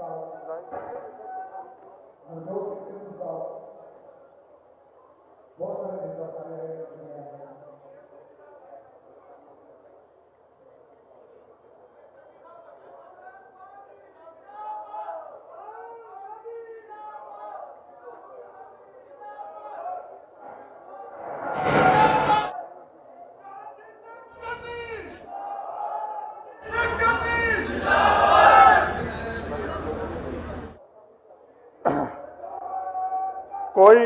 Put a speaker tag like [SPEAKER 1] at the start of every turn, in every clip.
[SPEAKER 1] नवजोत सिंह सिद्धू साहब, बहुत सारे नेता सारे आए।
[SPEAKER 2] कोई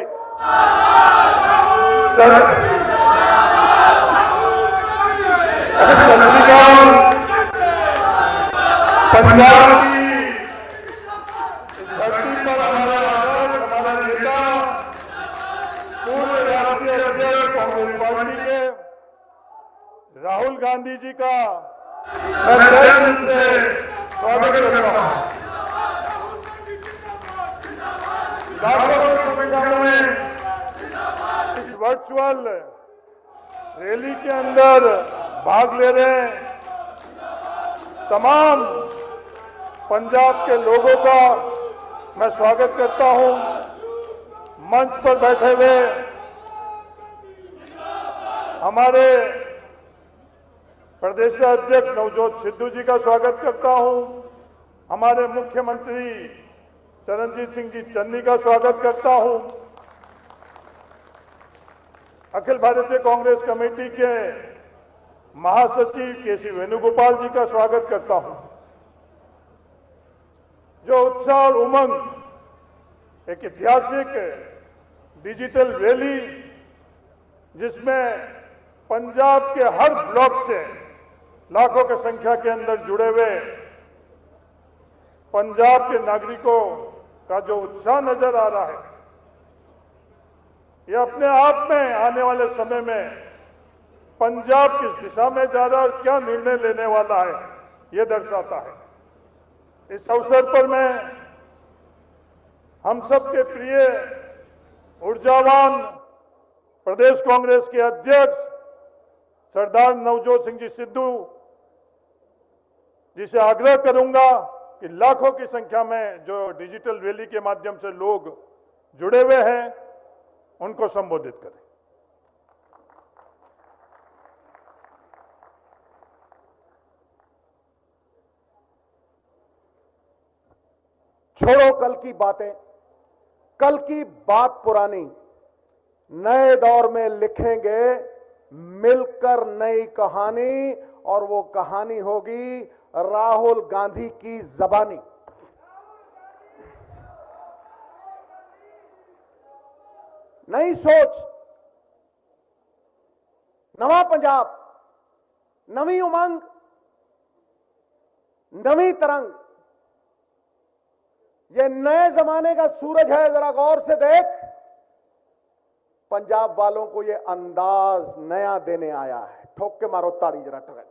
[SPEAKER 2] पंजाब की इस धरती पर हमारा नेता, पूर्व राष्ट्रीय अध्यक्ष कांग्रेस पार्टी के राहुल गांधी जी का मैं तहे दिल से स्वागत करता हूं। लाखों की संख्या में इस वर्चुअल रैली के अंदर भाग ले रहे तमाम पंजाब के लोगों का मैं स्वागत करता हूं। मंच पर बैठे हुए हमारे प्रदेश अध्यक्ष नवजोत सिद्धू जी का स्वागत करता हूं। हमारे मुख्यमंत्री चरणजीत सिंह जी चन्नी का स्वागत करता हूं। अखिल भारतीय कांग्रेस कमेटी के महासचिव केसी वेणुगोपाल जी का स्वागत करता हूं। जो उत्साह और उमंग एक ऐतिहासिक डिजिटल रैली जिसमें पंजाब के हर ब्लॉक से लाखों की संख्या के अंदर जुड़े हुए पंजाब के नागरिकों का जो उत्साह नजर आ रहा है, यह अपने आप में आने वाले समय में पंजाब किस दिशा में जा रहा है और क्या निर्णय लेने वाला है, यह दर्शाता है। इस अवसर पर मैं हम सबके प्रिय ऊर्जावान प्रदेश कांग्रेस के अध्यक्ष सरदार नवजोत सिंह जी सिद्धू जी से आग्रह करूंगा कि लाखों की संख्या में जो डिजिटल रैली के माध्यम से लोग जुड़े हुए हैं उनको संबोधित करें।
[SPEAKER 3] छोड़ो कल की बातें, कल की बात पुरानी, नए दौर में लिखेंगे मिलकर नई कहानी, और वो कहानी होगी राहुल गांधी की जबानी। नई सोच, नवा पंजाब, नवी उमंग, नवी तरंग, ये नए जमाने का सूरज है। जरा गौर से देख, पंजाब वालों को ये अंदाज नया देने आया है। ठोक के मारो ताड़ी जरा ठोक।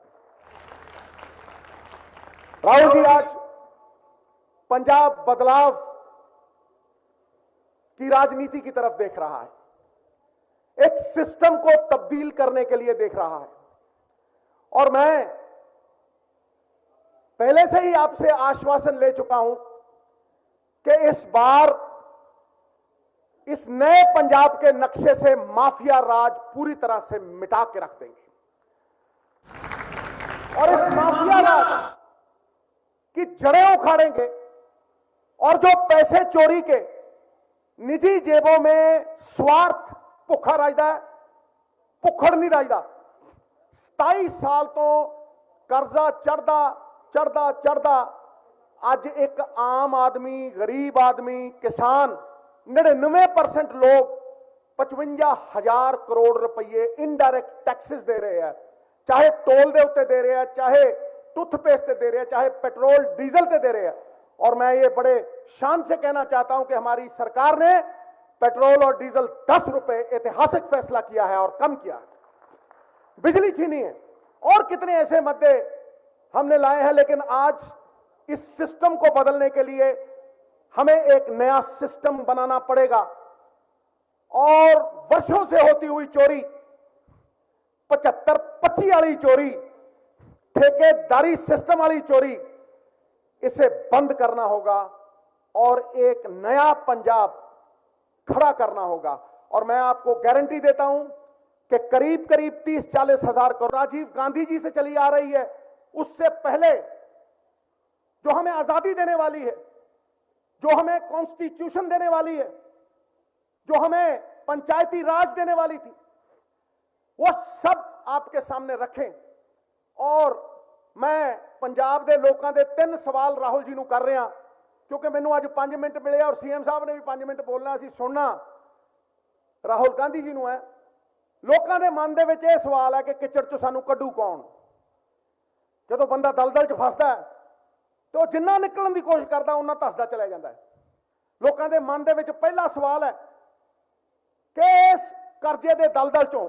[SPEAKER 3] राहुल जी आज पंजाब बदलाव की राजनीति की तरफ देख रहा है, एक सिस्टम को तब्दील करने के लिए देख रहा है। और मैं पहले से ही आपसे आश्वासन ले चुका हूं कि इस बार इस नए पंजाब के नक्शे से माफिया राज पूरी तरह से मिटा के रख देंगे, और इस माफिया राज की जड़ें उखाड़ेंगे, और जो पैसे चोरी के निजी जेबों में स्वार्थ भुखा राजदा है, भुखड़ नहीं राजदा। 27 साल तो कर्जा चढ़दा चढ़दा चढ़दा आज एक आम आदमी, गरीब आदमी, किसान 99% लोग 55,000 करोड़ रुपए इनडायरेक्ट टैक्सेस दे रहे हैं। चाहे टोल दे उत्ते दे रहे हैं, चाहे टूथपेस्ट दे रहे हैं, चाहे पेट्रोल डीजल ते दे रहे हैं। और मैं ये बड़े शान से कहना चाहता हूं कि हमारी सरकार ने पेट्रोल और डीजल 10 रुपए ऐतिहासिक फैसला किया है और कम किया है। बिजली छीनी है, और कितने ऐसे मुद्दे हमने लाए हैं। लेकिन आज इस सिस्टम को बदलने के लिए हमें एक नया सिस्टम बनाना पड़ेगा। और वर्षों से होती हुई चोरी, 75-25 वाली चोरी, ठेकेदारी सिस्टम वाली चोरी, इसे बंद करना होगा और एक नया पंजाब खड़ा करना होगा। और मैं आपको गारंटी देता हूं कि करीब करीब 30-40 हजार करोड़ राजीव गांधी जी से चली आ रही है, उससे पहले जो हमें आजादी देने वाली है, जो हमें कॉन्स्टिट्यूशन देने वाली है, जो हमें पंचायती राज देने वाली थी, वो सब आपके सामने रखें। और मैं पंजाब के लोगों के 3 सवाल राहुल जी को कर रहा, क्योंकि मैनू अज 5 मिनट मिले और सीएम साहब ने भी 5 मिनट बोलना, असीं सुनना राहुल गांधी जी को है। लोगों के मन के यह सवाल है कि किचड़ चो सानू कड्डू कौन। जो बंदा दलदल च फसदा है तो जिन्ना निकलने की कोशिश करता उन्ना धसदा चला जाता है। लोगों के मन के पहला सवाल है कि इस कर्जे के दलदल चों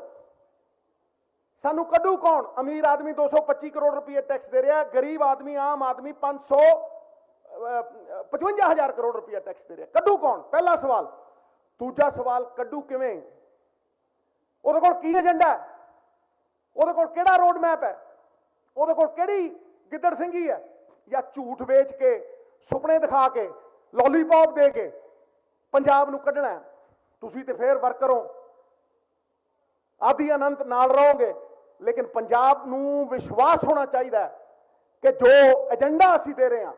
[SPEAKER 3] सानू कड्डू कौन। अमीर आदमी 225 करोड़ रुपये टैक्स दे रहा है, गरीब आदमी आम आदमी 555 हजार करोड़ रुपया टैक्स दे रहा है, कड्डू कौन? पहला सवाल। दूजा सवाल, कड्डू किवें? ਉਹਦੇ ਕੋਲ ਕੀ ਏਜੰਡਾ ਹੈ? ਉਹਦੇ ਕੋਲ ਕਿਹੜਾ ਰੋਡ ਮੈਪ ਹੈ? ਉਹਦੇ ਕੋਲ ਕਿਹੜੀ ਗਿੱਦੜ ਸਿੰਘੀ ਹੈ? ਜਾਂ ਝੂਠ ਵੇਚ ਕੇ, ਸੁਪਨੇ ਦਿਖਾ ਕੇ, ਲੌਲੀਪੌਪ ਦੇ ਕੇ ਪੰਜਾਬ ਨੂੰ ਕੱਢਣਾ ਹੈ? ਤੁਸੀਂ ਤੇ ਫੇਰ ਵਰਕਰ ਹੋ, ਆਦੀ ਅਨੰਤ ਨਾਲ ਰਹੋਗੇ, ਲੇਕਿਨ ਪੰਜਾਬ ਨੂੰ ਵਿਸ਼ਵਾਸ ਹੋਣਾ ਚਾਹੀਦਾ ਹੈ ਕਿ ਜੋ ਏਜੰਡਾ ਅਸੀਂ ਦੇ ਰਹੇ ਹਾਂ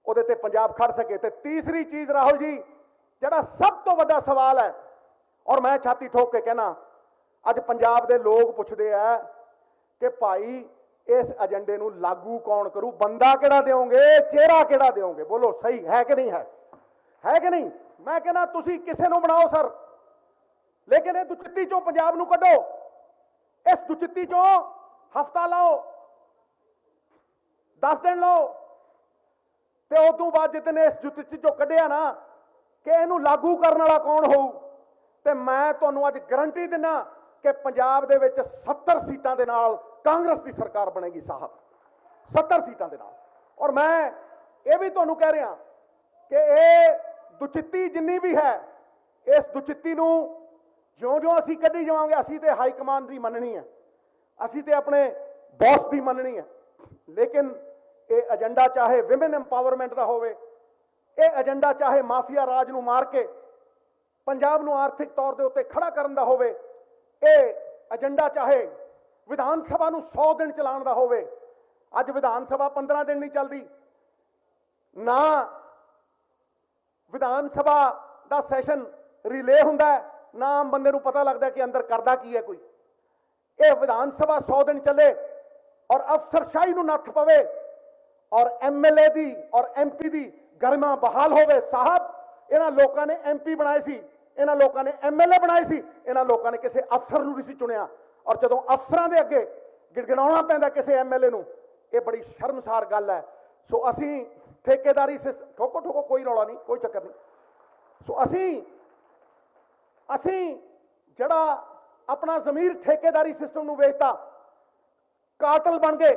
[SPEAKER 3] ਉਹਦੇ ਤੇ ਪੰਜਾਬ ਖੜ ਸਕੇ। ਤੇ ਤੀਸਰੀ ਚੀਜ਼ ਰਾਹੁਲ ਜੀ, ਜਿਹੜਾ ਸਭ ਤੋਂ ਵੱਡਾ ਸਵਾਲ ਹੈ, और मैं छाती ठोक के कहना, अज पंजाब के लोग पुछते हैं कि भाई इस एजेंडे नूं लागू कौन करू? बंदा किहड़ा देओगे, चेहरा किहड़ा देओगे? बोलो, सही है कि नहीं है कि नहीं? मैं कहना तुसी किसे नूं बनाओ सर, लेकिन ये दुचित्ती चों पंजाब नूं कड्डो। इस दुचित्ती चों हफ्ता लाओ, 10 दिन लाओ, ते उस तों बाद जितने इस दुचित्ती चों कड्ढिया ना कि इहनूं लागू करन वाला कौन होऊ, ਤੇ ਮੈਂ ਤੁਹਾਨੂੰ ਅੱਜ ਗਾਰੰਟੀ ਦਿੰਦਾ ਕਿ ਪੰਜਾਬ ਦੇ ਵਿੱਚ 70 ਸੀਟਾਂ ਦੇ ਨਾਲ ਕਾਂਗਰਸ ਦੀ ਸਰਕਾਰ ਬਣੇਗੀ ਸਾਹਿਬ, 70 ਸੀਟਾਂ ਦੇ ਨਾਲ। ਔਰ ਮੈਂ ਇਹ ਵੀ ਤੁਹਾਨੂੰ ਕਹਿ ਰਿਹਾ ਕਿ ਇਹ ਦੁਚਿੱਤੀ ਜਿੰਨੀ ਵੀ ਹੈ, ਇਸ ਦੁਚਿੱਤੀ ਨੂੰ ਜਿਉਂ-ਜਿਉਂ ਅਸੀਂ ਕੱਢੀ ਜਾਵਾਂਗੇ, ਅਸੀਂ ਤੇ ਹਾਈ ਕਮਾਂਡ ਦੀ ਮੰਨਣੀ ਹੈ, ਅਸੀਂ ਤੇ ਆਪਣੇ ਬੌਸ ਦੀ ਮੰਨਣੀ ਹੈ। ਲੇਕਿਨ ਇਹ ਏਜੰਡਾ ਚਾਹੇ ਵਿਮਨ ਐਮਪਾਵਰਮੈਂਟ ਦਾ ਹੋਵੇ, ਇਹ ਏਜੰਡਾ ਚਾਹੇ ਮਾਫੀਆ ਰਾਜ ਨੂੰ ਮਾਰ ਕੇ पंजाब नूं आर्थिक तौर के उत्ते खड़ा करन दा होवे, ਇਹ एजेंडा चाहे विधान सभा नूं 100 दिन चलाउण दा होवे। अज विधान सभा 15 दिन नहीं चलती ना, विधान सभा दा सैशन रिले हुंदा है, ना आम बंदे नूं पता लगदा कि अंदर करदा की है कोई। ये विधान सभा 100 दिन चले और अफसरशाही नूं नत्थ पवे और MLA दी और MP दी गरिमा बहाल होवे। साहब, इन्हां लोकां ने MP बनाए सी, इन्हां लोकां ने MLA बनाए सी, इन्हां लोकां ने किसी अफसर नूं नहीं चुनिया। और जदों अफसरां दे अगे गिड़गिड़ाउणा पैंदा किसी MLA नूं, ये बड़ी शर्मसार गल है। सो असीं ठेकेदारी ठोको ठोको, कोई रौला नहीं, कोई चक्कर नहीं। सो असीं जिहड़ा अपना ज़मीर ठेकेदारी सिस्टम नूं वेचता, कातल बन गए।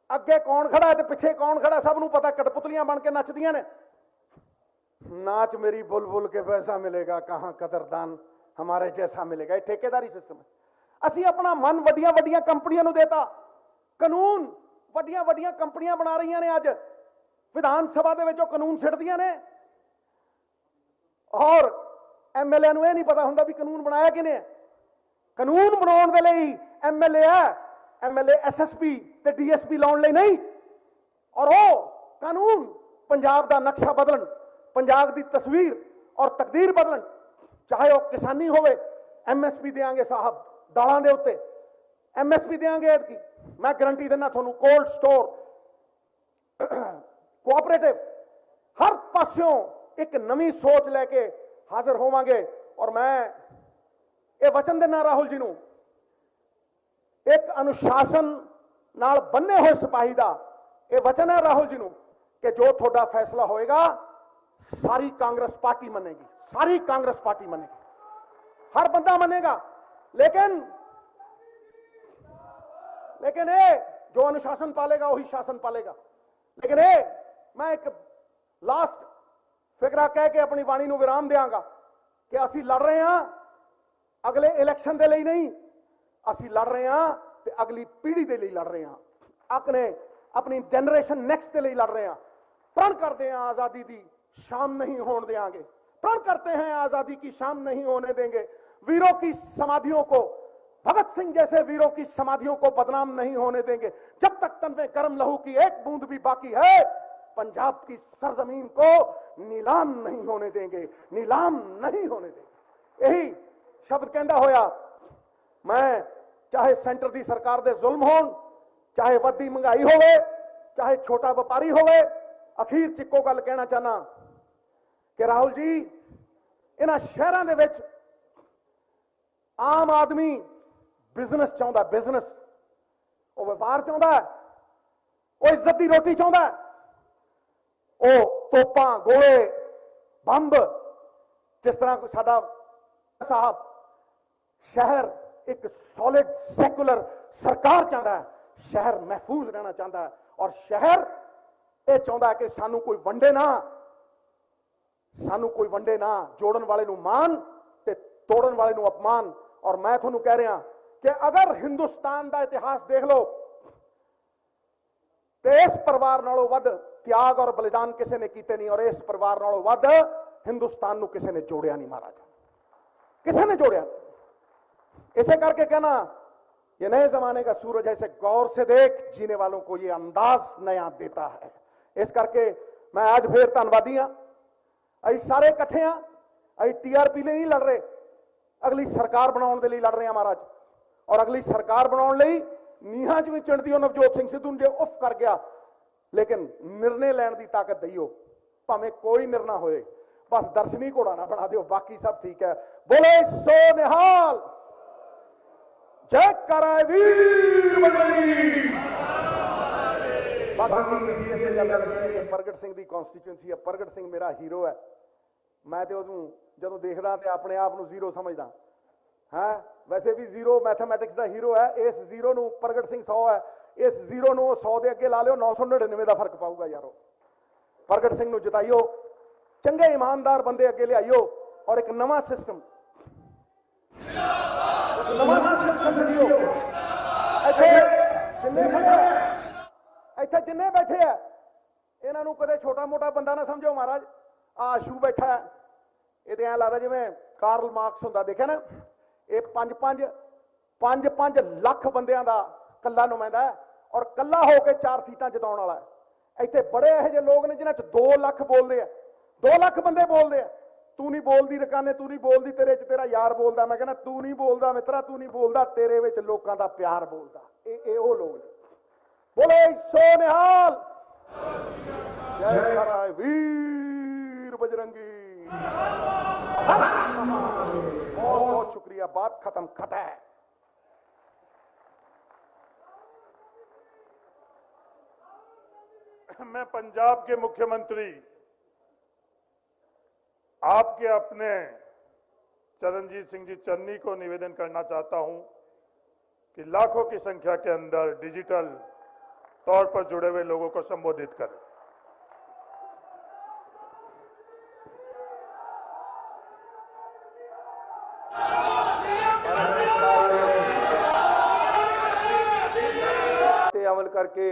[SPEAKER 3] अगे कौन खड़ा है ते पिछे कौन खड़ा, सब नूं पता, कठपुतलियां बन के नचदियां ने। नाच मेरी बुलबुल के पैसा मिलेगा, कहां कदरदान हमारे जैसा मिलेगा। ये ठेकेदारी सिस्टम है। असी अपना मन वड्डियां वड्डियां कंपनियां नूं देता, कानून वड्डियां वड्डियां कंपनियां बना रही ने। अज विधान सभा दे विचों कानून छिड़दियां ने और MLA नूं ये नहीं पता हुंदा भी कानून बनाया किने। कानून बनाउण दे लई MLA है, MLA SSP ते DSP लाउण लई नहीं। और वो कानून पंजाब दा नक्शा बदलन, पंजाब की तस्वीर और तकदीर बदलन। चाहे वह किसानी होवे, MSP देंगे साहब, दालों के उत्ते MSP देंगे एतकी, मैं गारंटी देना थोनू। कोल्ड स्टोर, कोऑपरेटिव, हर पास्यों एक नवी सोच लैके हाजिर होवांगे। और मैं ये वचन देना राहुल जी नूं, एक अनुशासन नाल बन्ने हुए सिपाही का यह वचन है राहुल जी नूं कि जो थोड़ा फैसला होएगा सारी कांग्रेस पार्टी मनेगी, सारी कांग्रेस पार्टी मनेगी, हर बंदा मनेगा। लेकिन ये जो अनुशासन पालेगा वही शासन पालेगा। लेकिन ये मैं एक लास्ट फिकरा कह के अपनी वाणी नूं विराम देंगा कि असी लड़ रहे हैं अगले इलैक्शन के लिए नहीं, असी लड़ रहे हैं ते अगली पीढ़ी के लिए लड़ रहे हैं। अपने ਆਪਣੀ ਜਨਰੇਸ਼ਨ ਨੈਕਸਟ ਦੇ ਲਈ ਲੜ ਰਹੇ ਹਾਂ। प्रण करते हैं आजादी की शाम नहीं होने देंगे, प्रण करते हैं आजादी की शाम नहीं होने देंगे। वीरों की समाधियों को, भगत सिंह जैसे वीरों की समाधियों को बदनाम नहीं होने देंगे। जब तक तन में गर्म लहू की एक बूंद भी बाकी है, पंजाब की सरजमीन को नीलाम नहीं होने देंगे, नीलाम नहीं होने देंगे। यही शब्द कहता होया मैं चाहे सेंटर की सरकार दे जुल्म होण, चाहे वधी महंगाई होवे, चाहे छोटा व्यापारी होवे, अखीर च इक्को गल कहना चाहना कि राहुल जी इन्हां शहरां दे विच आम आदमी बिजनेस चाहुंदा, बिजनेस वो व्यापार चाहुंदा है, वो इज्जत की रोटी चाहुंदा है, वो तोपां गोले बंब जिस तरह साडा साहब शहर एक सॉलिड सैकुलर सरकार चाहता है, शहर महफूज रहना चाहता है और शहर ਇਹ ਚਾਹੁੰਦਾ ਕਿ ਸਾਨੂੰ ਕੋਈ ਵੰਡੇ ਨਾ, ਸਾਨੂੰ ਕੋਈ ਵੰਡੇ ਨਾ, ਜੋੜਨ ਵਾਲੇ ਨੂੰ ਮਾਨ ਤੇ ਤੋੜਨ ਵਾਲੇ ਨੂੰ ਅਪਮਾਨ। ਔਰ ਮੈਂ ਤੁਹਾਨੂੰ ਕਹਿ ਰਿਹਾ ਕਿ ਅਗਰ ਹਿੰਦੁਸਤਾਨ ਦਾ ਇਤਿਹਾਸ ਦੇਖ ਲਓ ਤੇ ਇਸ ਪਰਿਵਾਰ ਨਾਲੋਂ ਵੱਧ ਤਿਆਗ ਔਰ ਬਲੀਦਾਨ ਕਿਸੇ ਨੇ ਕੀਤੇ ਨਹੀਂ, ਔਰ ਇਸ ਪਰਿਵਾਰ ਨਾਲੋਂ ਵੱਧ ਹਿੰਦੁਸਤਾਨ ਨੂੰ ਕਿਸੇ ਨੇ ਜੋੜਿਆ ਨਹੀਂ ਮਹਾਰਾਜ, ਕਿਸੇ ने जोड़िया। इसे करके कहना ये नए जमाने का सूरज ऐसे गौर से देख, जीने वालों को ये अंदाज नया देता है। इस करके मैं आज फिर धन्यवादी हाँ। अं सारे इकट्ठे हाँ, अं TRP लिए नहीं लड़ रहे, अगली सरकार बनाने के लिए लड़ रहे हैं महाराज। और अगली सरकार बनाने लिए नीहां च भी चिणदी हो नवजोत सिंह सिद्धू जे उफ कर गया, लेकिन निर्णय लैण की ताकत दईओ, भावें कोई निर्णय होए, बस दर्शनी घोड़ा ना बना दिओ, बाकी सब ठीक है। बोले सो निहाल, जय कराए वीर बजरंगी। प्रगट सिंह की कॉन्स्टिट्यूएंसी है, प्रगट सिंह मेरा हीरो है। मैं तो जो देखदा तो अपने आप को जीरो समझदा है, वैसे भी जीरो मैथमैटिक्स का हीरो है। इस जीरो नू प्रगट सिंह 100 है, इस जीरो नू 100 के अगे ला लियो, 999 का फर्क पाऊगा यारो। प्रगट सिंह नू जिताइयो, चंगे ईमानदार बंदे अगे लियाइयो और एक नवा सिस्टम इत्थे जिन्ने बैठे है इन्हों कदे छोटा मोटा बंदा ना समझो महाराज। आशू बैठा है, ये ऐ लगता जिवें कार्ल मार्क्स हुंदा, देखा ना, ये 5 लाख बंदियां दा कल्ला नुमाइंदा है और कल्ला होकर 4 सीटां जिताउण वाला है। इत्थे बड़े इहो जिहे लोग ने जिन्हां च 2 लाख बोलदे आ, 2 लाख बंदे बोलदे आ। तू नहीं बोलदी रकाने, तू नहीं बोलदी, तेरे च तेरा यार बोलदा। मैं कहना तू नहीं बोलदा मित्रा, तू नहीं बोलदा, तेरे विच लोकां दा प्यार बोलदा। ये वो लोग ने। बोले सो निहाल, जय कराए वीर बजरंगी। बहुत बहुत शुक्रिया, बात खत्म, खटा है।
[SPEAKER 2] मैं पंजाब के मुख्यमंत्री आपके अपने चरणजीत सिंह जी चन्नी को निवेदन करना चाहता हूं कि लाखों की संख्या के अंदर डिजिटल तौर पर जुड़े हुए लोगों को संबोधित करें।
[SPEAKER 4] अमल करके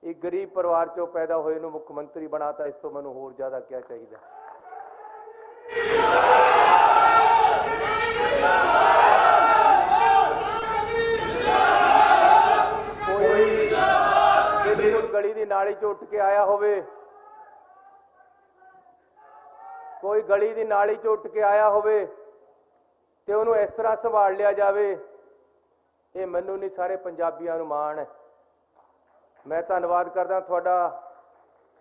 [SPEAKER 4] एक गरीब परिवार चो पैदा होए नूं मुख्यमंत्री बनाता, इस तो मैनूं होर ज्यादा क्या चाहिए। गली दी नाली चो उठ के आया होवे, कोई गली दी नाली चो उठ के आया होवे ते उहनूं इस तरह संभाल लिया जावे, ये मैनूं नहीं सारे पंजाबियां नूं माण है। मैं धन्नवाद करदा तुहाडा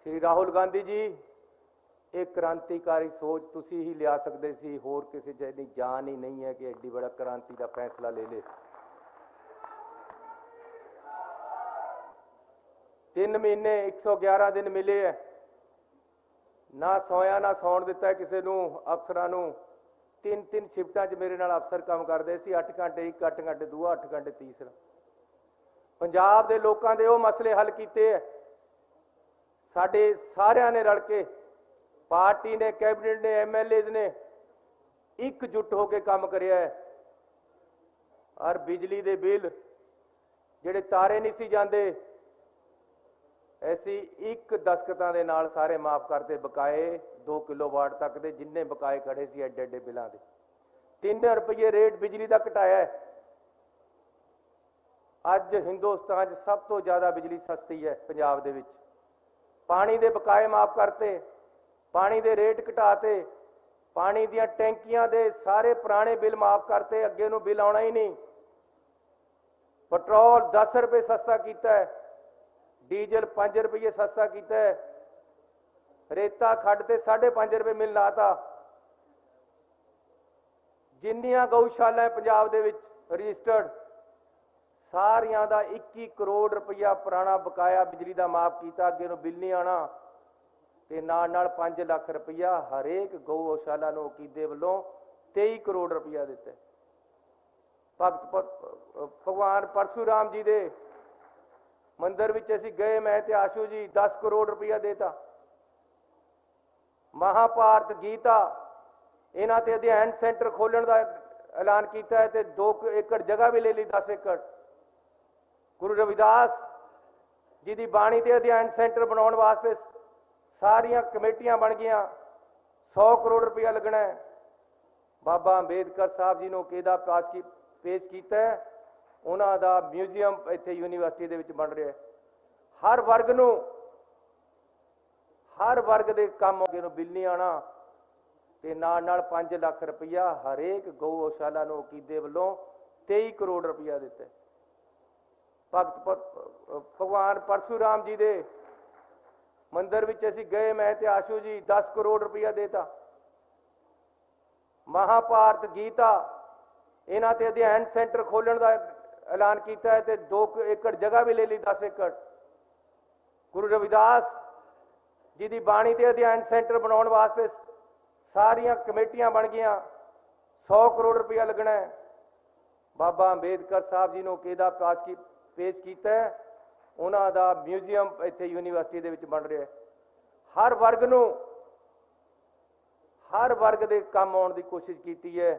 [SPEAKER 4] श्री राहुल गांधी जी। एक क्रांतिकारी सोच तुसी ही लिया सकते सी, होर किसी जैसी जान ही नहीं है कि एड्डी बड़ा क्रांति का फैसला ले ले। 3 महीने 111 दिन मिले है, ना सोया ना सौण दिता किसी नूं। अफसरां नूं 3 शिफ्टां च मेरे नाल अफसर काम करते सी, 8 घंटे एक, 8 घंटे दूआ, 8 घंटे तीसरा। पंजाब दे लोकां दे वो मसले हल कीते है साडे सारियां ने रल के, पार्टी ने, कैबिनेट ने, MLAs ने एकजुट होकर काम करिया है। और बिजली दे बिल जिहड़े तारे नहीं सी जांदे ਐਸੀ ਇੱਕ ਦਸਤਖਤਾਂ ਦੇ ਨਾਲ ਸਾਰੇ ਮਾਫ ਕਰਤੇ ਬਕਾਏ 2 ਕਿਲੋਵਾਟ ਤੱਕ ਦੇ ਜਿੰਨੇ ਬਕਾਏ ਖੜੇ ਸੀ ਐਡੇ ਐਡੇ ਬਿੱਲਾਂ ਦੇ 3 ਰੁਪਏ ਰੇਟ ਬਿਜਲੀ ਦਾ ਘਟਾਇਆ ਹੈ। ਅੱਜ ਹਿੰਦੁਸਤਾਨ 'ਚ ਸਭ ਤੋਂ ਜ਼ਿਆਦਾ ਬਿਜਲੀ ਸਸਤੀ ਹੈ ਪੰਜਾਬ ਦੇ ਵਿੱਚ। ਪਾਣੀ ਦੇ ਬਕਾਏ ਮਾਫ ਕਰਤੇ, ਪਾਣੀ ਦੇ ਰੇਟ ਘਟਾਤੇ, ਪਾਣੀ ਦੀਆਂ ਟੈਂਕੀਆਂ ਦੇ ਸਾਰੇ ਪੁਰਾਣੇ ਬਿੱਲ ਮਾਫ ਕਰਤੇ, ਅੱਗੇ ਨੂੰ ਬਿੱਲ ਆਉਣਾ ਹੀ ਨਹੀਂ। ਪੈਟਰੋਲ 10 ਰੁਪਏ ਸਸਤਾ ਕੀਤਾ ਹੈ, ਡੀਜ਼ਲ 5 ਰੁਪਏ ਸਸਤਾ ਕੀਤਾ ਹੈ, ਰੇਤਾ ਖੱਡ ਤੇ 5.5 ਰੁਪਏ ਮਿਲ ਲਾਤਾ। ਜਿੰਨੀਆਂ ਗਊਸ਼ਾਲਾ ਹੈ ਪੰਜਾਬ ਦੇ ਵਿੱਚ ਰਜਿਸਟਰਡ ਸਾਰਿਆਂ ਦਾ 21 ਕਰੋੜ ਰੁਪਇਆ ਪੁਰਾਣਾ ਬਕਾਇਆ ਬਿਜਲੀ ਦਾ ਮਾਫ ਕੀਤਾ, ਅੱਗੇ ਨੂੰ ਬਿੱਲ ਨਹੀਂ ਆਉਣਾ। ਤੇ ਨਾਲ 5 ਲੱਖ ਰੁਪਇਆ ਹਰੇਕ ਗਊਸ਼ਾਲਾ ਨੂੰ ਅਕੀਦੇ ਵੱਲੋਂ 23 ਕਰੋੜ ਰੁਪਇਆ ਦਿੱਤਾ। ਭਗਵਾਨ ਪਰਸ਼ੂਰਾਮ ਜੀ ਦੇ ਮੰਦਿਰ ਵਿੱਚ ਅਸੀਂ ਗਏ, ਮੈਂ ਤੇ ਆਸ਼ੂ ਜੀ 10 ਕਰੋੜ ਰੁਪਇਆ ਦੇਤਾ। ਮਹਾਭਾਰਤ ਗੀਤਾ ਇਹਨਾਂ ਤੇ ਅਧਿਐਨ ਸੈਂਟਰ ਖੋਲਣ ਦਾ ਐਲਾਨ ਕੀਤਾ ਹੈ ਤੇ 2 ਏਕੜ ਜਗ੍ਹਾ ਵੀ ਲੈ ਲਈ, 10 ਏਕੜ। ਗੁਰੂ ਰਵਿਦਾਸ ਜੀ ਦੀ ਬਾਣੀ ਤੇ ਅਧਿਐਨ ਸੈਂਟਰ ਬਣਾਉਣ ਵਾਸਤੇ ਸਾਰੀਆਂ ਕਮੇਟੀਆਂ ਬਣ ਗਈਆਂ, 100 ਕਰੋੜ ਰੁਪਇਆ ਲੱਗਣਾ ਹੈ। ਬਾਬਾ ਅੰਬੇਦਕਰ ਸਾਹਿਬ ਜੀ ਨੂੰ ਕਿਹਦਾ ਪੇਸ਼ ਕੀਤਾ ਹੈ, ਉਹਨਾਂ ਦਾ ਮਿਊਜ਼ੀਅਮ ਇੱਥੇ ਯੂਨੀਵਰਸਿਟੀ ਦੇ ਵਿੱਚ ਬਣ ਰਿਹਾ ਹੈ। ਹਰ ਵਰਗ ਦੇ ਕੰਮ ਅੱਗੇ ਨੂੰ ਬਿੱਲ ਨਹੀਂ ਆਉਣਾ। ਤੇ ਨਾਲ 5 ਲੱਖ ਰੁਪਇਆ ਹਰੇਕ ਗਊਸ਼ਾਲਾ ਨੂੰ ਅਕੀਦੇ ਵੱਲੋਂ 23 ਕਰੋੜ ਰੁਪਇਆ ਦਿੱਤਾ। ਭਗਵਾਨ ਪਰਸ਼ੂਰਾਮ ਜੀ ਦੇ ਮੰਦਿਰ ਵਿੱਚ ਅਸੀਂ ਗਏ, ਮੈਂ ਤੇ ਆਸ਼ੂ ਜੀ 10 ਕਰੋੜ ਰੁਪਇਆ ਦੇਤਾ। ਮਹਾਭਾਰਤ ਗੀਤਾ ਇਹਨਾਂ ਤੇ ਅਧਿਐਨ ਸੈਂਟਰ ਖੋਲਣ ਦਾ ਐਲਾਨ ਕੀਤਾ ਹੈ ਤੇ 2 ਏਕੜ ਜਗ੍ਹਾ ਵੀ ਲੈ ਲਈ, 10 ਏਕੜ। ਗੁਰੂ ਰਵਿਦਾਸ ਜੀ ਦੀ ਬਾਣੀ ਤੇ ਅਧਿਐਨ ਸੈਂਟਰ ਬਣਾਉਣ ਵਾਸਤੇ ਸਾਰੀਆਂ ਕਮੇਟੀਆਂ ਬਣ ਗਈਆਂ, 100 ਕਰੋੜ ਰੁਪਇਆ ਲੱਗਣਾ ਹੈ। ਬਾਬਾ ਅੰਬੇਦਕਰ ਸਾਹਿਬ ਜੀ ਨੂੰ ਕਿਹਦਾ ਪੇਸ਼ ਕੀਤਾ ਹੈ, ਉਹਨਾਂ ਦਾ ਮਿਊਜ਼ੀਅਮ ਇੱਥੇ ਯੂਨੀਵਰਸਿਟੀ ਦੇ ਵਿੱਚ ਬਣ ਰਿਹਾ ਹੈ। ਹਰ ਵਰਗ ਦੇ ਕੰਮ ਆਉਣ ਦੀ ਕੋਸ਼ਿਸ਼ ਕੀਤੀ ਹੈ।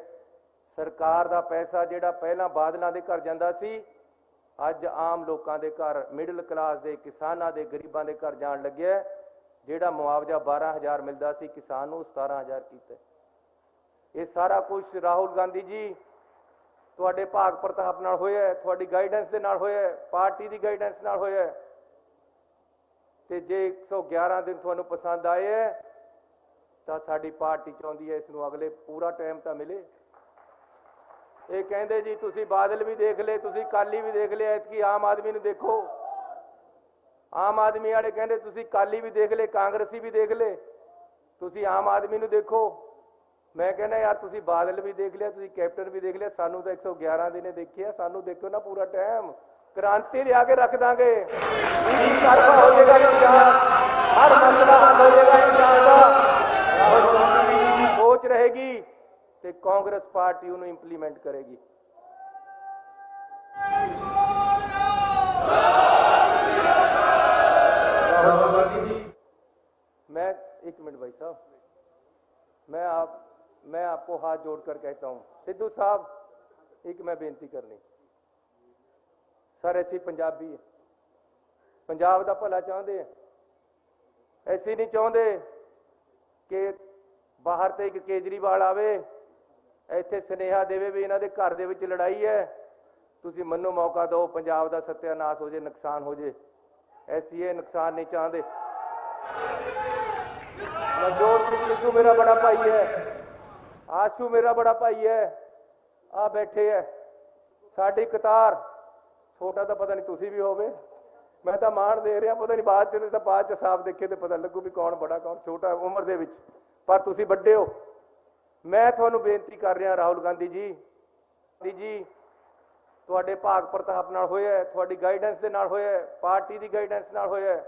[SPEAKER 4] ਸਰਕਾਰ ਦਾ ਪੈਸਾ ਜਿਹੜਾ ਪਹਿਲਾਂ ਬਾਦਲਾਂ ਦੇ ਘਰ ਜਾਂਦਾ ਸੀ, ਅੱਜ ਆਮ ਲੋਕਾਂ ਦੇ ਘਰ, ਮਿਡਲ ਕਲਾਸ ਦੇ, ਕਿਸਾਨਾਂ ਦੇ, ਗਰੀਬਾਂ ਦੇ ਘਰ ਜਾਣ ਲੱਗਿਆ। ਜਿਹੜਾ ਮੁਆਵਜ਼ਾ 12,000 ਮਿਲਦਾ ਸੀ ਕਿਸਾਨ ਨੂੰ, 17,000 ਕੀਤਾ। ਇਹ ਸਾਰਾ ਕੁਝ ਰਾਹੁਲ ਗਾਂਧੀ ਜੀ ਤੁਹਾਡੇ ਭਾਗ ਪ੍ਰਤਾਪ ਨਾਲ ਹੋਇਆ ਹੈ, ਤੁਹਾਡੀ ਗਾਈਡੈਂਸ ਦੇ ਨਾਲ ਹੋਇਆ ਹੈ, ਪਾਰਟੀ ਦੀ ਗਾਈਡੈਂਸ ਨਾਲ ਹੋਇਆ ਹੈ। ਤੇ ਜੇ 111 ਦਿਨ ਤੁਹਾਨੂੰ ਪਸੰਦ ਆਏ ਹੈ ਤਾਂ ਸਾਡੀ ਪਾਰਟੀ ਚਾਹੁੰਦੀ ਹੈ ਇਸ ਨੂੰ ਅਗਲੇ ਪੂਰਾ ਟਾਈਮ ਤਾਂ ਮਿਲੇ। ਇਹ ਕਹਿੰਦੇ ਜੀ ਤੁਸੀਂ ਬਾਦਲ ਵੀ ਦੇਖ ਲਏ, ਤੁਸੀਂ ਕਾਲੀ ਵੀ ਦੇਖ ਲਿਆ, ਐਤਕੀ ਆਮ ਆਦਮੀ ਨੂੰ ਦੇਖੋ। ਆਮ ਆਦਮੀ ਵਾਲੇ ਕਹਿੰਦੇ ਤੁਸੀਂ ਕਾਲੀ ਵੀ ਦੇਖ ਲਏ, ਕਾਂਗਰਸੀ ਵੀ ਦੇਖ ਲਏ, ਤੁਸੀਂ ਆਮ ਆਦਮੀ ਨੂੰ ਦੇਖੋ। ਮੈਂ ਕਹਿੰਦਾ ਯਾਰ ਤੁਸੀਂ ਬਾਦਲ ਵੀ ਦੇਖ ਲਿਆ, ਤੁਸੀਂ ਕੈਪਟਨ ਵੀ ਦੇਖ ਲਿਆ, ਸਾਨੂੰ ਤਾਂ 111 ਦਿਨੇ ਦੇਖਿਆ, ਸਾਨੂੰ ਦੇਖੋ ਨਾ ਪੂਰਾ ਟਾਈਮ। क्रांति लिया के रख देंगे, हो जाएगा, हर मसला हल हो जाएगा। सोच रहेगी तो कांग्रेस पार्टी उन्हें इंप्लीमेंट करेगी। मैं एक मिनट भाई साहब, मैं आपको हाथ जोड़कर कहता हूं, सिद्धू साहब एक मैं बेनती करनी, सर ऐसी पंजाबी है, पंजाब का भला चाहते हैं, ऐसी नहीं चाहते कि बाहर तो एक केजरीवाल आवे इत्थे सुनेहा देवे भी इन्हां दे घर दे विच लड़ाई है, तुसीं मनो मौका दो, पंजाब का सत्यानाश हो जाए, नुकसान हो जाए। ऐसी ये नुकसान नहीं चाहते। नवजोत सिंह सिद्धू मेरा बड़ा भाई है, आशू मेरा बड़ा भाई है, आ बैठे है साडी कतार, छोटा तो पता नहीं तुसी भी होवे, मैं तो मान दे रहा, पता नहीं बाद च साफ देखे तो पता लगू भी कौन बड़ा कौन छोटा उम्र दे विच, पर तुसी बड़े हो। मैं तुहानू बेनती कर रहा राहुल गांधी जी तुहाडे भाग प्रताप नाल होया है, तुहाडी गाइडेंस दे नाल होया है, पार्टी दी गाइडेंस नाल होया है।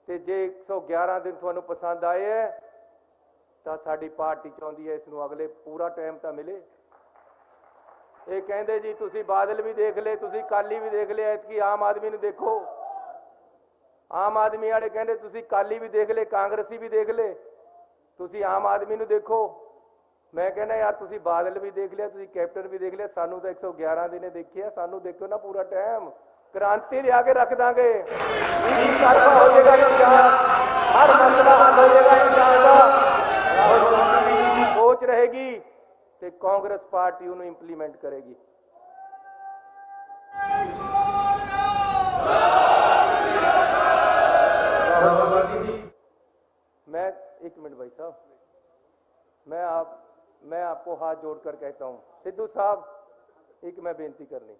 [SPEAKER 4] ते जे 111 दिन तुहानू पसंद आए है तो साडी पार्टी चाहती है इसनू अगले पूरा टाइम तो मिले। ये कहते जी तुसी बादल भी देख ले, तुसी काली भी देख ले, ऐतकी आम आदमी नू देखो। आम आदमी वाले कहते तुसी काली भी देख ले, कांग्रेसी भी देख ले, तुसी आम आदमी नू देखो। मैं कहना यार तुसी बादल भी देख लिया, तुसी कैप्टन भी देख लिया, सानू तो 111 दिन देखे, सानू देखो ना पूरा टाइम। क्रांति लिया के रख देंगे, एक तरफा हो जाएगा पंजाब, हर मसला हल हो जाएगा इंशाअल्लाह। राहुल गांधी जी की सोच रहेगी तो कांग्रेस पार्टी उन्हें इंप्लीमेंट करेगी। मैं एक मिनट भाई साहब, मैं आपको हाथ जोड़कर कहता हूं, सिद्धू साहब एक मैं बेनती करनी,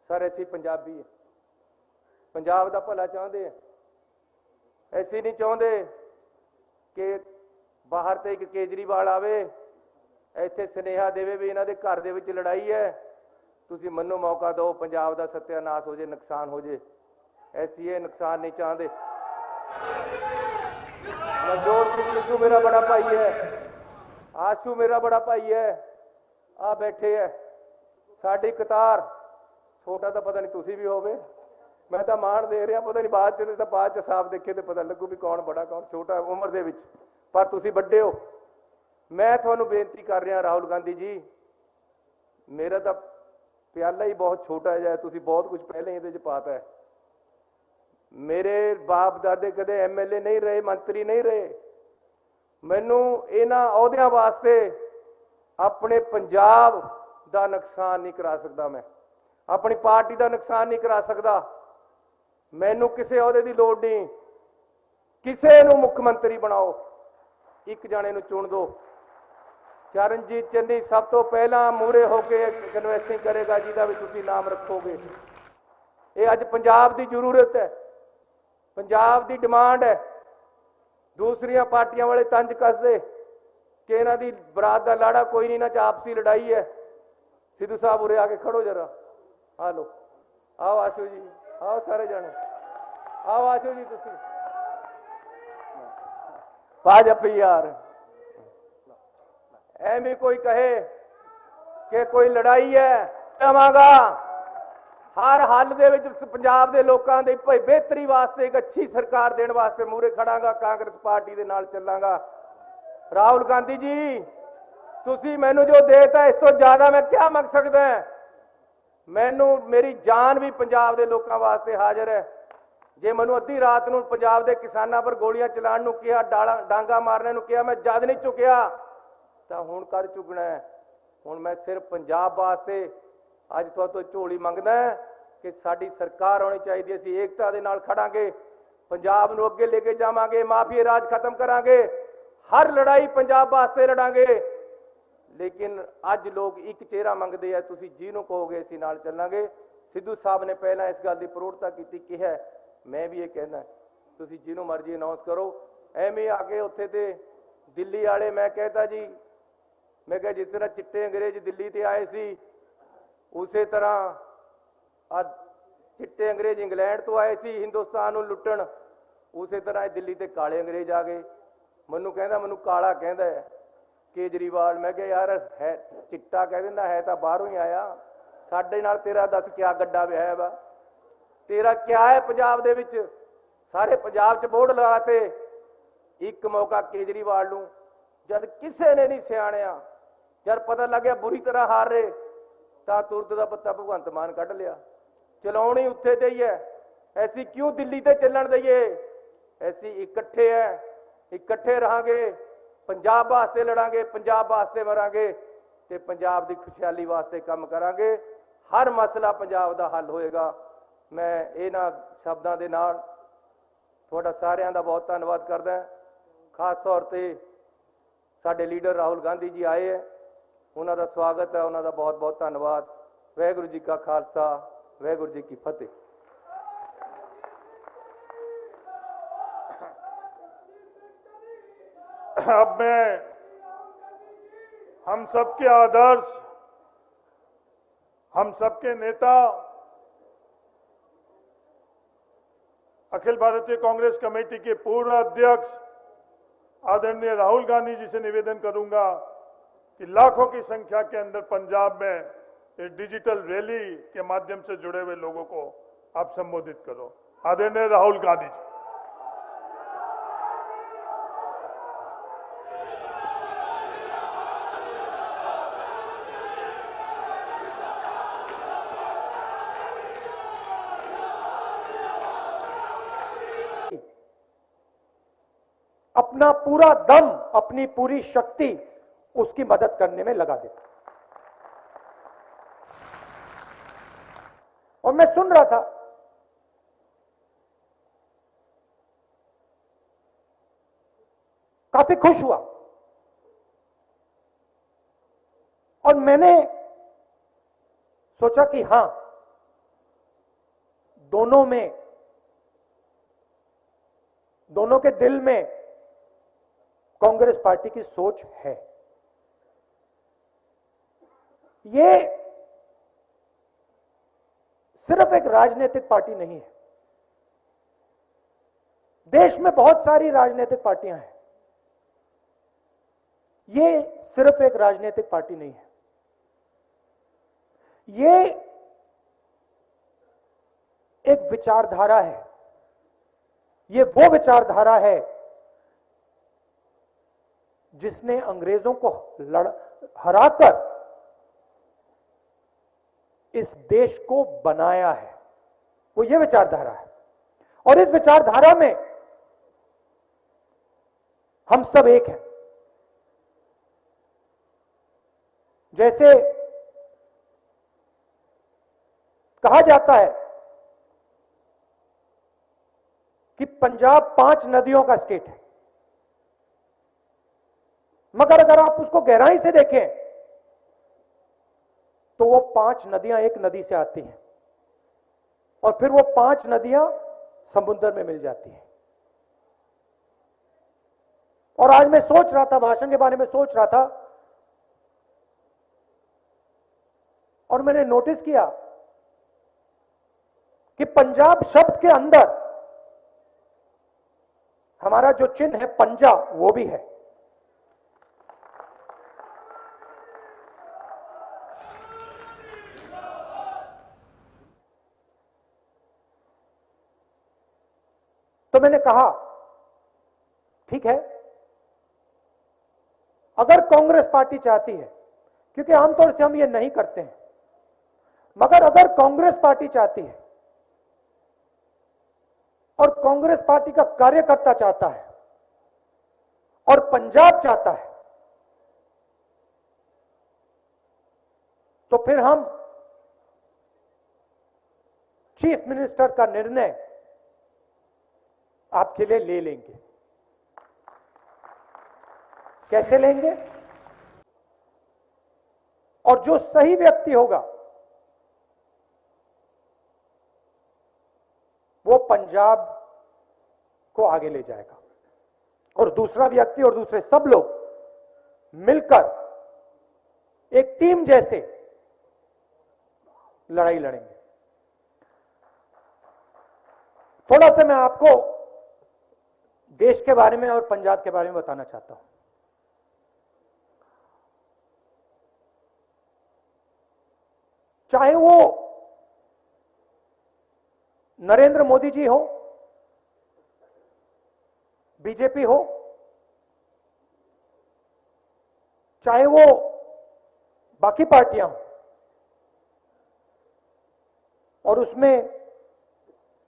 [SPEAKER 4] सर ऐसी पंजाबी है, पंजाब का भला चाहते हैं, ऐसी नहीं चाहते कि बाहर तो एक केजरीवाल आवे ਇੱਥੇ ਸੁਨੇਹਾ ਦੇਵੇ ਵੀ ਇਹਨਾਂ ਦੇ ਘਰ ਦੇ ਵਿੱਚ ਲੜਾਈ ਹੈ, ਤੁਸੀਂ ਮੈਨੂੰ ਮੌਕਾ ਦਿਓ, ਪੰਜਾਬ ਦਾ ਸੱਤਿਆਨਾਸ਼ ਹੋ ਜੇ, ਨੁਕਸਾਨ ਹੋ ਜੇ। ਐਸੀ ਇਹ ਨੁਕਸਾਨ नहीं चाहते। नवजोत सिंह सिद्धू मेरा बड़ा भाई है, आशू मेरा बड़ा भाई है, आ बैठे है साडी कतार, छोटा तो पता नहीं तुसी भी होवे, मैं तो मान दे रहा, पता नहीं बाद च बाद च साफ देखे तो पता लगू भी कौन बड़ा कौन छोटा उम्र दे विच, पर तुसी बड़े हो। मैं तुहानू बेनती कर रहा राहुल गांधी जी, मेरा तो प्याला ही बहुत छोटा है, तुसी बहुत कुछ पहले ही इहदे च पाता है। मेरे बाप दादे कदे MLA नहीं रहे, मंत्री नहीं रहे, मैनू इन्हां अहुदियां वास्ते अपने पंजाब दा नुकसान नहीं करा सकता, मैं अपनी पार्टी दा नुकसान नहीं करा सकता। मैनू किसी अहुदे दी लोड़ नहीं, किसी नू मुख मंत्री बनाओ, एक जाने नू चुन दो। चरणजीत चन्नी सब तो पहला मूहरे होके कन्वेंसिंग करेगा, जिहदा भी तुसीं नाम रखोगे। ये अज पंजाब दी जरूरत है, पंजाब दी डिमांड है। दूसरिया पार्टियां वाले तंज कसदे कि इन्हां दी बरात दा लाड़ा कोई नहीं, ना च आपसी लड़ाई है। सिद्धू साहब उरे आके खड़ो जरा, आ लो, आओ आशू जी, आओ सारे जाने, आओ आशू जी, तुसीं भाजपा यार एवं कोई कहे कि कोई लड़ाई है, देवांगा हर हल दे विच पंजाब दे लोकां दे बेहतरी वास्ते, एक अच्छी सरकार देने वास्ते मूहरे खड़ांगा, कांग्रेस पार्टी दे नाल चलांगा। राहुल गांधी जी तुसी मैनू जो देता, इस तो ज्यादा मैं क्या मंग सकदा है? मैनू मेरी जान भी पंजाब दे लोकां वास्ते हाजिर है। जे मैनू अद्धी रात नूं पंजाब दे किसानां पर गोलियां चलाण नूं किहा, डांगा मारने नूं किहा, मैं जद नहीं चुकिया तां हुण कर चुकना है। हुण मैं सिर्फ पंजाब वास्ते अज तो झोली मंगदा है कि साडी सरकार होनी चाहिए, असीं एकता दे नाल खड़ांगे, पंजाब नूं अगे लेके जावांगे, माफिया राज खत्म करांगे, हर लड़ाई पंजाब वास्ते लड़ांगे। लेकिन अज लोग एक चेहरा मंगते हैं, तुसीं जिहनूं कहोगे असीं नाल चलांगे। सिद्धू साहब ने पहला इस गल की प्रमुखता की कि है, मैं भी ये कहना, तुसीं जिहनूं मर्जी अनाउंस करो। एवें आके उत्थे ते दिल्ली वाले, मैं कहता जी, मैं कहा जिस तरह चिट्टे अंग्रेज दिल्ली ते आए सी, उसे तरह चिट्टे अंग्रेज इंग्लैंड तो आए सी हिंदुस्तान नूं लुट्टण, उसे तरह दिल्ली ते काले अंग्रेज आ गए। मैनू कहंदा मैनू काला कहंदा है केजरीवाल, मैं कहा यार है चिट्टा कह दिंदा है, तो बाहरों ही आया, साडे नाल तेरा दस क्या गड्ढा विहाया वा, तेरा क्या है पंजाब दे विच? सारे पंजाब च बोर्ड लगाते, एक मौका केजरीवाल नूं जद किसे ने नहीं सियाणिया, जद पता लग गया बुरी तरह हार रहे, ਤਾਂ ਤੁਰਦ ਦਾ ਪੱਤਾ ਭਗਵੰਤ ਮਾਨ ਕੱਢ ਲਿਆ। ਚਲਾਉਣੀ ਉੱਥੇ ਤੇ ਹੀ ਹੈ, ਐਸੀ ਕਿਉਂ ਦਿੱਲੀ ਤੇ ਚੱਲਣ ਦਈਏ? ਐਸੀ ਇਕੱਠੇ ਹੈ, ਇਕੱਠੇ ਰਹਾਂਗੇ, ਪੰਜਾਬ ਵਾਸਤੇ ਲੜਾਂਗੇ, ਪੰਜਾਬ ਵਾਸਤੇ ਮਰਾਂਗੇ ਤੇ ਪੰਜਾਬ ਦੀ ਖੁਸ਼ਹਾਲੀ ਵਾਸਤੇ ਕੰਮ ਕਰਾਂਗੇ। ਹਰ ਮਸਲਾ ਪੰਜਾਬ ਦਾ ਹੱਲ ਹੋਏਗਾ। ਮੈਂ ਇਹਨਾਂ ਸ਼ਬਦਾਂ ਦੇ ਨਾਲ ਤੁਹਾਡਾ ਸਾਰਿਆਂ ਦਾ ਬਹੁਤ ਧੰਨਵਾਦ ਕਰਦਾ। ਖਾਸ ਤੌਰ ਤੇ ਸਾਡੇ ਲੀਡਰ ਰਾਹੁਲ ਗਾਂਧੀ ਜੀ ਆਏ ਹੈ, उन्हों का स्वागत है, उन्हों का बहुत बहुत धन्यवाद। वाहिगुरू जी का खालसा, वाहिगुरू जी की फतेह।
[SPEAKER 2] अब मैं हम सबके आदर्श, हम सबके नेता अखिल भारतीय कांग्रेस कमेटी के पूर्व अध्यक्ष आदरणीय राहुल गांधी जी से निवेदन करूंगा कि लाखों की संख्या के अंदर पंजाब में ये डिजिटल रैली के माध्यम से जुड़े हुए लोगों को आप संबोधित करो। आदरणीय राहुल गांधी जी।
[SPEAKER 3] अपना पूरा दम, अपनी पूरी शक्ति उसकी मदद करने में लगा देता। और मैं सुन रहा था, काफी खुश हुआ, और मैंने सोचा कि हां, दोनों के दिल में कांग्रेस पार्टी की सोच है। ये सिर्फ एक राजनीतिक पार्टी नहीं है। देश में बहुत सारी राजनीतिक पार्टियां हैं, ये सिर्फ एक राजनीतिक पार्टी नहीं है। ये एक विचारधारा है। ये वो विचारधारा है जिसने अंग्रेजों को हराकर इस देश को बनाया है। वो ये विचारधारा है, और इस विचारधारा में हम सब एक हैं। जैसे कहा जाता है कि पंजाब 5 नदियों का स्टेट है, मगर अगर आप उसको गहराई से देखें तो वो 5 नदियां एक नदी से आती हैं, और फिर वो 5 नदियां समुद्र में मिल जाती हैं। और आज मैं सोच रहा था, भाषण के बारे में सोच रहा था, और मैंने नोटिस किया कि पंजाब शब्द के अंदर हमारा जो चिन्ह है पंजा, वो भी है। तो मैंने कहा ठीक है, अगर कांग्रेस पार्टी चाहती है, क्योंकि आमतौर से हम ये नहीं करते हैं, मगर अगर कांग्रेस पार्टी चाहती है और कांग्रेस पार्टी का कार्यकर्ता चाहता है और पंजाब चाहता है, तो फिर हम चीफ मिनिस्टर का निर्णय आपके लिए ले लेंगे। कैसे लेंगे? और जो सही व्यक्ति होगा वो पंजाब को आगे ले जाएगा, और दूसरा व्यक्ति और दूसरे सब लोग मिलकर एक टीम जैसे लड़ाई लड़ेंगे। थोड़ा सा मैं आपको देश के बारे में और पंजाब के बारे में बताना चाहता हूं। चाहे वो नरेंद्र मोदी जी हो, बीजेपी हो, चाहे वो बाकी पार्टियां हो, और उसमें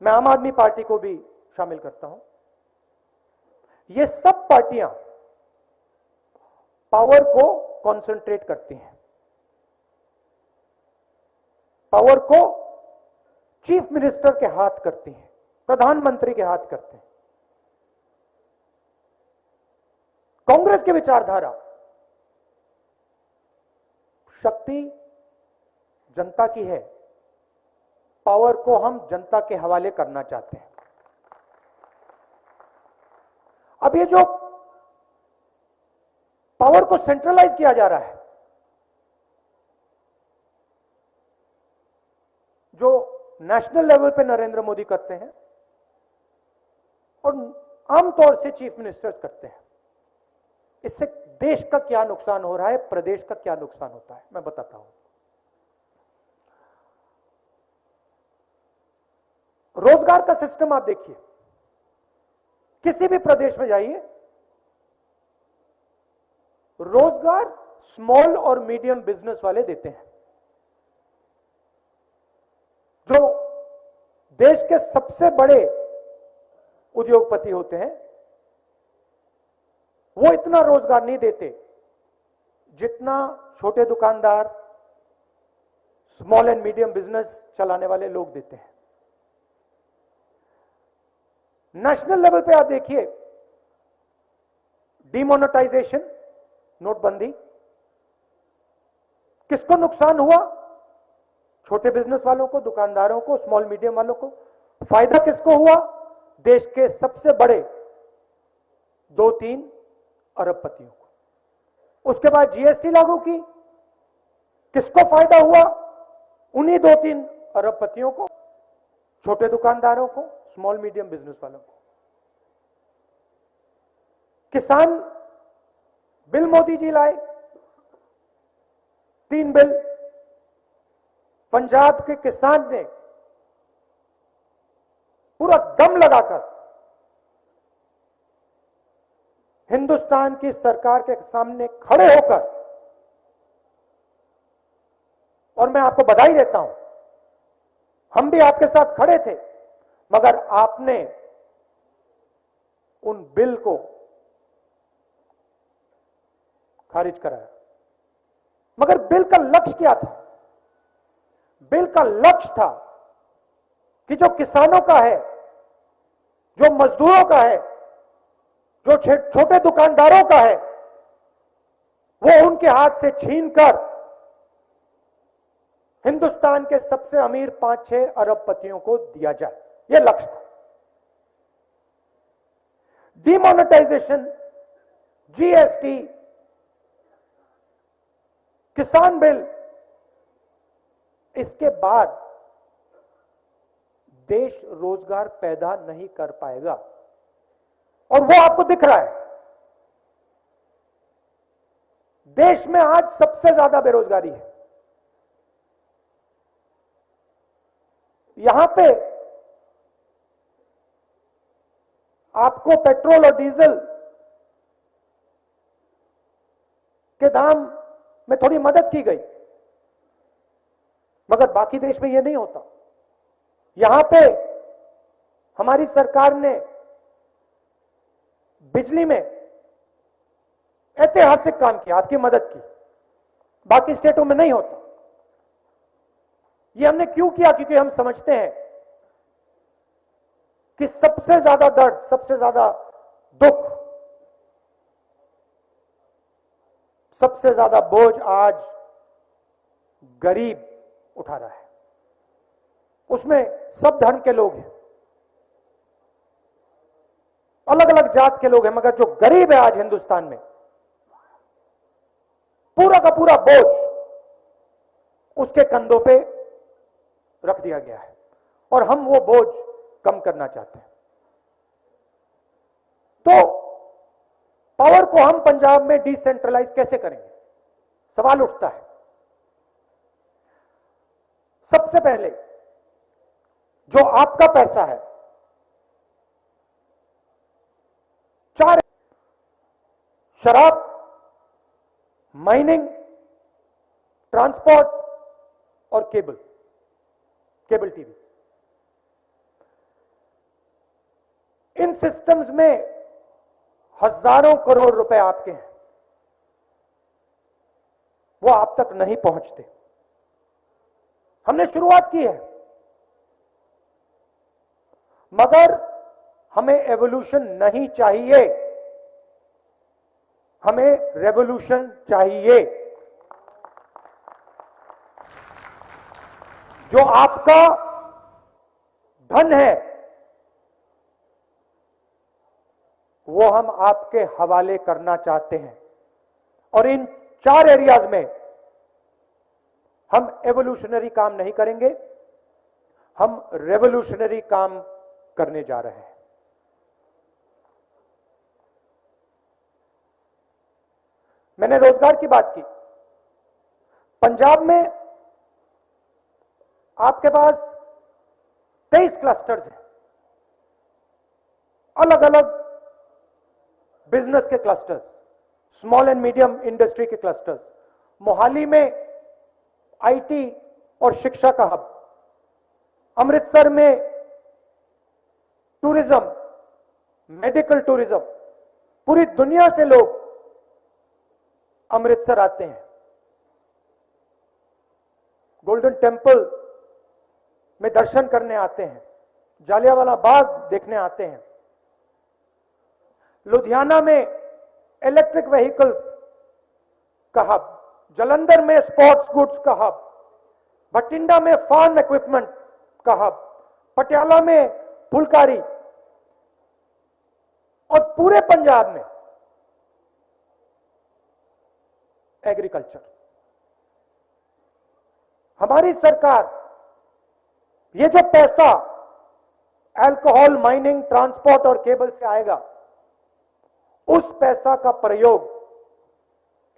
[SPEAKER 3] मैं आम आदमी पार्टी को भी शामिल करता हूं, ये सब पार्टियां पावर को कंसंट्रेट करती हैं, पावर को चीफ मिनिस्टर के हाथ करती हैं, प्रधानमंत्री के हाथ करते हैं। कांग्रेस की विचारधारा, शक्ति जनता की है, पावर को हम जनता के हवाले करना चाहते हैं। अब ये जो पावर को सेंट्रलाइज किया जा रहा है, जो नेशनल लेवल पे नरेंद्र मोदी करते हैं और आमतौर से चीफ मिनिस्टर्स करते हैं, इससे देश का क्या नुकसान हो रहा है, प्रदेश का क्या नुकसान होता है, मैं बताता हूं। रोजगार का सिस्टम आप देखिए, किसी भी प्रदेश में जाइए, रोजगार स्मॉल और मीडियम बिजनेस वाले देते हैं। जो देश के सबसे बड़े उद्योगपति होते हैं, वो इतना रोजगार नहीं देते जितना छोटे दुकानदार, स्मॉल एंड मीडियम बिजनेस चलाने वाले लोग देते हैं। नेशनल लेवल पे आप देखिए, डिमोनेटाइजेशन, नोटबंदी, किसको नुकसान हुआ? छोटे बिजनेस वालों को, दुकानदारों को, स्मॉल मीडियम वालों को। फायदा किसको हुआ? देश के सबसे बड़े 2-3 अरबपतियों को। उसके बाद जीएसटी लागू की, किसको फायदा हुआ? उन्हीं 2-3 अरबपतियों को, छोटे दुकानदारों को, स्मॉल मीडियम बिजनेस वालों को। किसान बिल मोदी जी लाए, 3 बिल। पंजाब के किसान ने पूरा दम लगाकर हिंदुस्तान की सरकार के सामने खड़े होकर, और मैं आपको बधाई देता हूं, हम भी आपके साथ खड़े थे, मगर आपने उन बिल को खारिज कराया। मगर बिल का लक्ष्य क्या था? बिल का लक्ष्य था कि जो किसानों का है, जो मजदूरों का है, जो छोटे दुकानदारों का है, वो उनके हाथ से छीनकर हिंदुस्तान के सबसे अमीर 5-6 अरबपतियों को दिया जाए, यह लक्ष्य था। डिमोनेटाइजेशन, जीएसटी, किसान बिल, इसके बाद देश रोजगार पैदा नहीं कर पाएगा, और वो आपको दिख रहा है। देश में आज सबसे ज्यादा बेरोजगारी है। यहां पे आपको पेट्रोल और डीजल के दाम में थोड़ी मदद की गई, मगर बाकी देश में यह नहीं होता। यहां पे हमारी सरकार ने बिजली में ऐतिहासिक काम किया, आपकी मदद की, बाकी स्टेटों में नहीं होता। ये हमने क्यों किया? क्योंकि हम समझते हैं कि सबसे ज्यादा दर्द, सबसे ज्यादा दुख, सबसे ज्यादा बोझ आज गरीब उठा रहा है। उसमें सब धर्म के लोग हैं, अलग अलग जात के लोग हैं, मगर जो गरीब है आज हिंदुस्तान में, पूरा का पूरा बोझ उसके कंधों पे रख दिया गया है, और हम वो बोझ कम करना चाहते हैं। तो पावर को हम पंजाब में डिसेंट्रलाइज कैसे करेंगे? सवाल उठता है। सबसे पहले जो आपका पैसा है, 4 शराब, माइनिंग, ट्रांसपोर्ट और केबल टीवी, इन सिस्टम्स में हजारों करोड़ रुपए आपके हैं, वो आप तक नहीं पहुंचते। हमने शुरुआत की है, मगर हमें एवोल्यूशन नहीं चाहिए, हमें रेवोल्यूशन चाहिए। जो आपका धन है वो हम आपके हवाले करना चाहते हैं, और इन 4 एरियाज में हम एवोल्यूशनरी काम नहीं करेंगे, हम रेवोल्यूशनरी काम करने जा रहे हैं। मैंने रोजगार की बात की। पंजाब में आपके पास 23 क्लस्टर्स हैं, अलग अलग बिजनेस के clusters, small and medium industry के क्लस्टर्स। मोहाली में आईटी और शिक्षा का हब, अमृतसर में टूरिज्म, मेडिकल टूरिज्म, पूरी दुनिया से लोग अमृतसर आते हैं, गोल्डन टेम्पल में दर्शन करने आते हैं, जालियांवाला बाग देखने आते हैं, लुधियाना में इलेक्ट्रिक व्हीकल्स का हब, जालंधर में स्पोर्ट्स गुड्स का हब, भटिंडा में फार्म इक्विपमेंट का हब, पटियाला में फुलकारी और पूरे पंजाब में एग्रीकल्चर। हमारी सरकार ये जो पैसा अल्कोहल, माइनिंग, ट्रांसपोर्ट और केबल से आएगा, उस पैसा का प्रयोग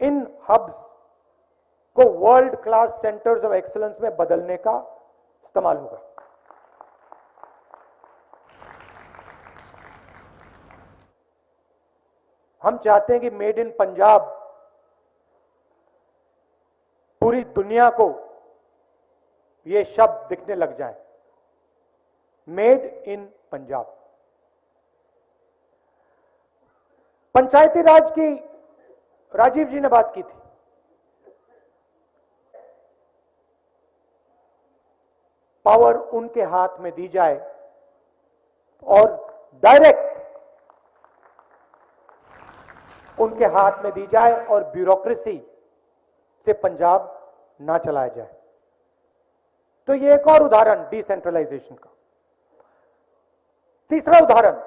[SPEAKER 3] इन हब्स को world class centres of excellence में बदलने का इस्तेमाल होगा। हम चाहते हैं कि मेड इन पंजाब पूरी दुनिया को ये शब्द दिखने लग जाए, मेड इन पंजाब। पंचायती राज की राजीव जी ने बात की थी। पावर उनके हाथ में दी जाए और डायरेक्ट उनके हाथ में दी जाए और ब्यूरोक्रेसी से पंजाब ना चलाया जाए। तो ये एक और उदाहरण डिसेंट्रलाइजेशन का। तीसरा उदाहरण,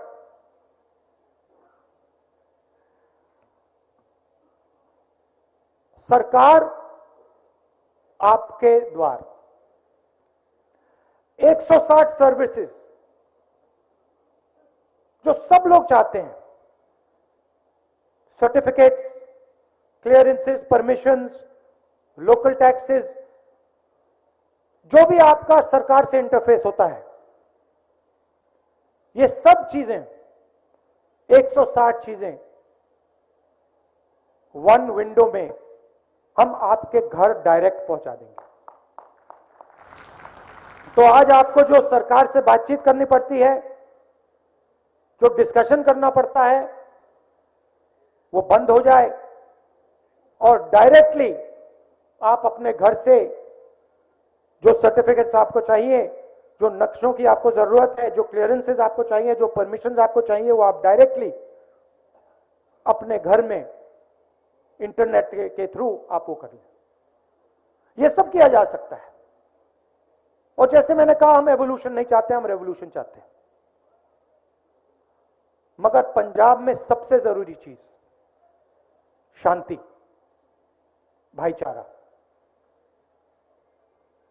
[SPEAKER 3] सरकार आपके द्वार 160 सर्विसेज जो सब लोग चाहते हैं, certificates, clearances, permissions, local taxes, जो भी आपका सरकार से इंटरफेस होता है, ये सब चीजें 160 चीजें वन विंडो में हम आपके घर डायरेक्ट पहुंचा देंगे। तो आज आपको जो सरकार से बातचीत करनी पड़ती है, जो डिस्कशन करना पड़ता है, वो बंद हो जाए और डायरेक्टली आप अपने घर से जो सर्टिफिकेट्स आपको चाहिए, जो नक्शों की आपको जरूरत है, जो क्लियरेंसेस आपको चाहिए, जो परमिशंस आपको चाहिए, वो आप डायरेक्टली अपने घर में इंटरनेट के थ्रू आप वो कर लें। ये सब किया जा सकता है। और जैसे मैंने कहा, हम एवोल्यूशन नहीं चाहते, हम रेवोल्यूशन चाहते हैं। मगर पंजाब में सबसे जरूरी चीज शांति, भाईचारा।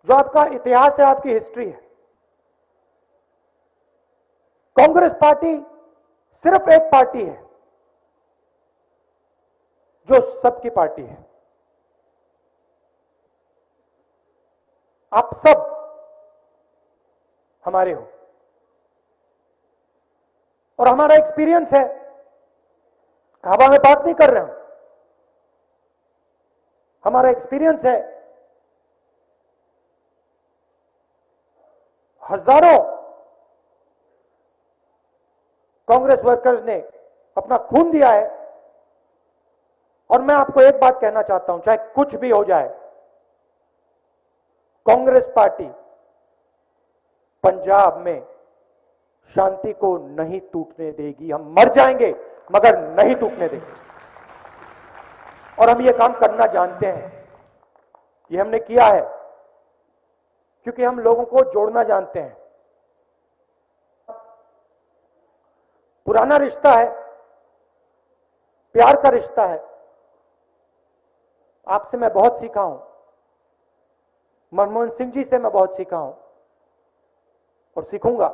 [SPEAKER 3] जो आपका इतिहास है, आपकी हिस्ट्री है, कांग्रेस पार्टी सिर्फ एक पार्टी है जो सबकी पार्टी है। आप सब हमारे हो और हमारा एक्सपीरियंस है, हवा में बात नहीं कर रहे हम, हमारा एक्सपीरियंस है। हजारों कांग्रेस वर्कर्स ने अपना खून दिया है और मैं आपको एक बात कहना चाहता हूं, चाहे कुछ भी हो जाए, कांग्रेस पार्टी पंजाब में शांति को नहीं टूटने देगी। हम मर जाएंगे मगर नहीं टूटने देंगे। और हम ये काम करना जानते हैं, ये हमने किया है क्योंकि हम लोगों को जोड़ना जानते हैं। पुराना रिश्ता है, प्यार का रिश्ता है। आपसे मैं बहुत सीखा हूं, मनमोहन सिंह जी से मैं बहुत सीखा हूं और सीखूंगा।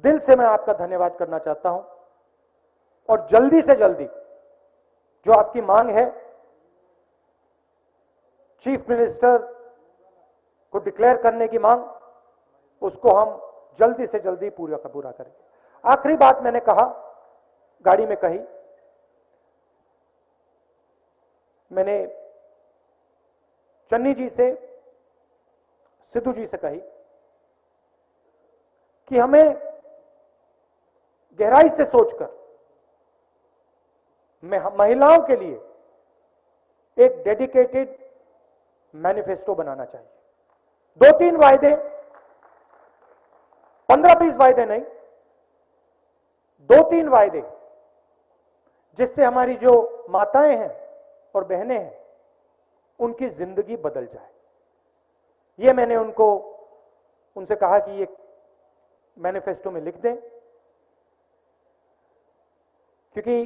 [SPEAKER 3] दिल से मैं आपका धन्यवाद करना चाहता हूं और जल्दी से जल्दी जो आपकी मांग है, चीफ मिनिस्टर को डिक्लेयर करने की मांग, उसको हम जल्दी से जल्दी पूरा का पूरा करें। आखिरी बात मैंने कहा, गाड़ी में कही, मैंने चन्नी जी से, सिद्धू जी से कही कि हमें गहराई से सोचकर महिलाओं के लिए एक डेडिकेटेड मैनिफेस्टो बनाना चाहिए। 2-3 वायदे, 15-20 वायदे नहीं, 2-3 वायदे, जिससे हमारी जो माताएं हैं और बहनें हैं उनकी जिंदगी बदल जाए। ये मैंने उनसे कहा कि ये मैनिफेस्टो में लिख दें, क्योंकि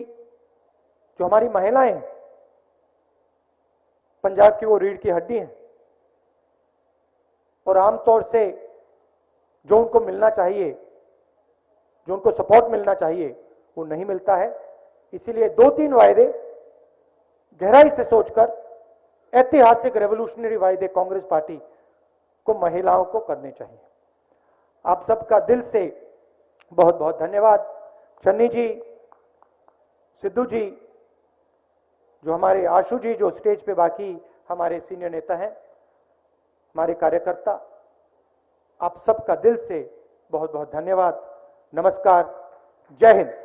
[SPEAKER 3] जो हमारी महिलाएं हैं पंजाब की वो रीढ़ की हड्डी हैं और आमतौर से जो उनको मिलना चाहिए, जो उनको सपोर्ट मिलना चाहिए, वो नहीं मिलता है। इसीलिए 2-3 वायदे गहराई से सोचकर ऐतिहासिक रेवोल्यूशनरी वायदे कांग्रेस पार्टी को महिलाओं को करने चाहिए। आप सबका दिल से बहुत बहुत धन्यवाद। चन्नी जी, सिद्धू जी, जो हमारे आशु जी, जो स्टेज पे बाकी हमारे सीनियर नेता हैं, हमारे कार्यकर्ता, आप सबका दिल से बहुत बहुत धन्यवाद। नमस्कार, जय हिंद।